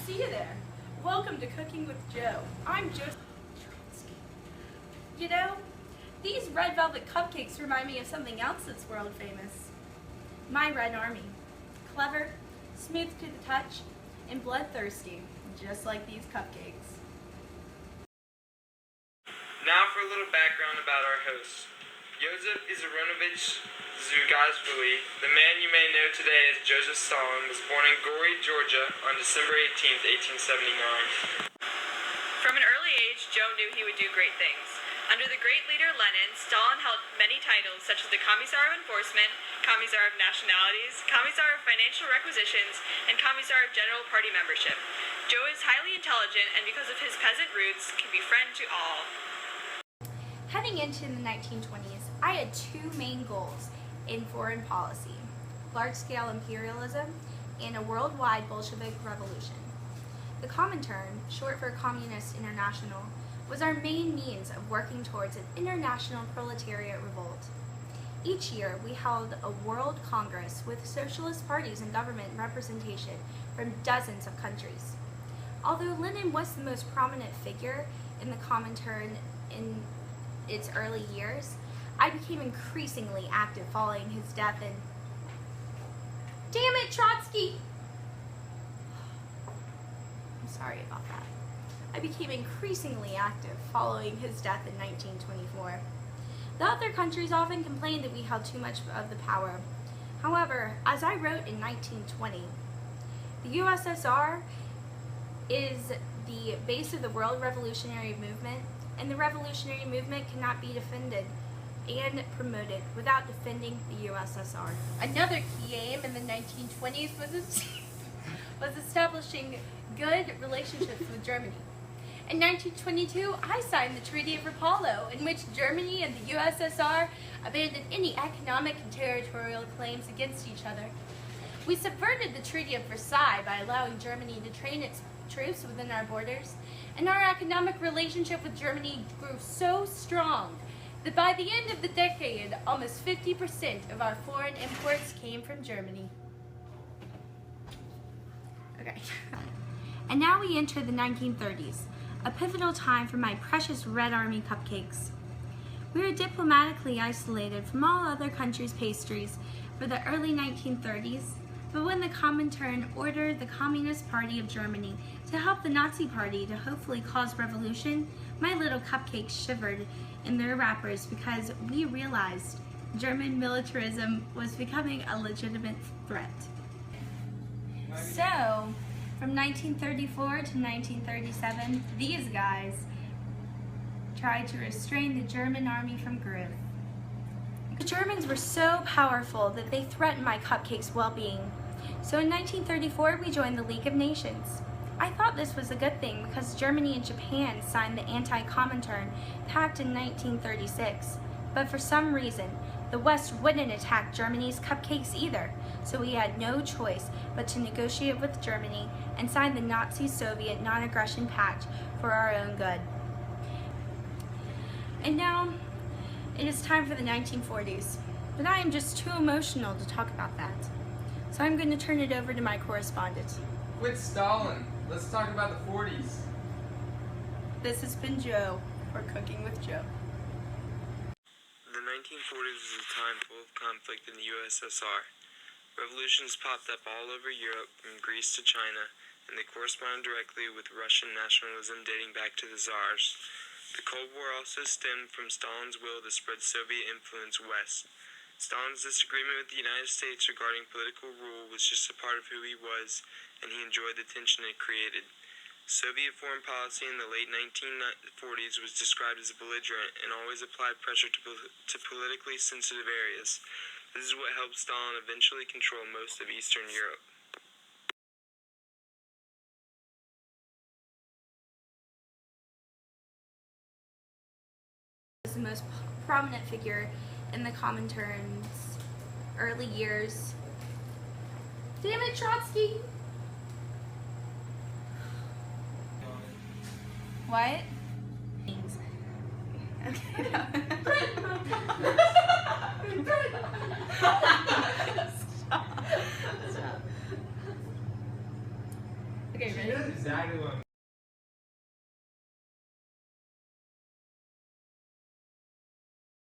see you there. Welcome to Cooking with Joe. I'm Joe. You know, these red velvet cupcakes remind me of something else that's world famous. My Red Army. Clever, smooth to the touch, and bloodthirsty, just like these cupcakes. Now for a little background about our host. Joseph Vissarionovich Zugashvili, the man you may know today as Joseph Stalin, was born in Gori, Georgia on December 18, 1879. From an early age, Joe knew he would do great things. Under the great leader Lenin, Stalin held many titles such as the Commissar of Enforcement, Commissar of Nationalities, Commissar of Financial Requisitions, and Commissar of General Party Membership. Joe is highly intelligent and because of his peasant roots, can be friend to all. Heading into the 1920s, I had two main goals in foreign policy: large-scale imperialism and a worldwide Bolshevik revolution. The Comintern, short for Communist International, was our main means of working towards an international proletariat revolt. Each year, we held a World Congress with socialist parties and government representation from dozens of countries. Although Lenin was the most prominent figure in the Comintern in its early years, I became increasingly active following his death and... Damn it, Trotsky! I'm sorry about that. I became increasingly active following his death in 1924. The other countries often complained that we held too much of the power. However, as I wrote in 1920, the USSR is the base of the world revolutionary movement, and the revolutionary movement cannot be defended and promoted without defending the USSR. Another key aim in the 1920s was establishing good relationships with Germany. In 1922, I signed the Treaty of Rapallo, in which Germany and the USSR abandoned any economic and territorial claims against each other. We subverted the Treaty of Versailles by allowing Germany to train its troops within our borders, and our economic relationship with Germany grew so strong that by the end of the decade, almost 50% of our foreign imports came from Germany. Okay. And now we enter the 1930s, a pivotal time for my precious Red Army cupcakes. We were diplomatically isolated from all other countries' pastries for the early 1930s, but when the Comintern ordered the Communist Party of Germany to help the Nazi Party to hopefully cause revolution, my little cupcakes shivered in their wrappers because we realized German militarism was becoming a legitimate threat. So, from 1934 to 1937, these guys tried to restrain the German army from growth. The Germans were so powerful that they threatened my cupcakes' well-being. So in 1934, we joined the League of Nations. I thought this was a good thing because Germany and Japan signed the Anti-Comintern Pact in 1936. But for some reason, the West wouldn't attack Germany's cupcakes either, so we had no choice but to negotiate with Germany and sign the Nazi-Soviet Non-Aggression Pact for our own good. And now, it is time for the 1940s, but I am just too emotional to talk about that. So I'm going to turn it over to my correspondent. Quit Stalin. Let's talk about the 40s. This has been Joe for Cooking with Joe. The 1940s was a time full of conflict in the USSR. Revolutions popped up all over Europe, from Greece to China, and they corresponded directly with Russian nationalism dating back to the Tsars. The Cold War also stemmed from Stalin's will to spread Soviet influence west. Stalin's disagreement with the United States regarding political rule was just a part of who he was, and he enjoyed the tension it created. Soviet foreign policy in the late 1940s was described as belligerent and always applied pressure to politically sensitive areas. This is what helped Stalin eventually control most of Eastern Europe. Was the most prominent figure in the Comintern's early years. Damn it, Trotsky! What? Okay. Stop. Okay, ready? Exactly what I'm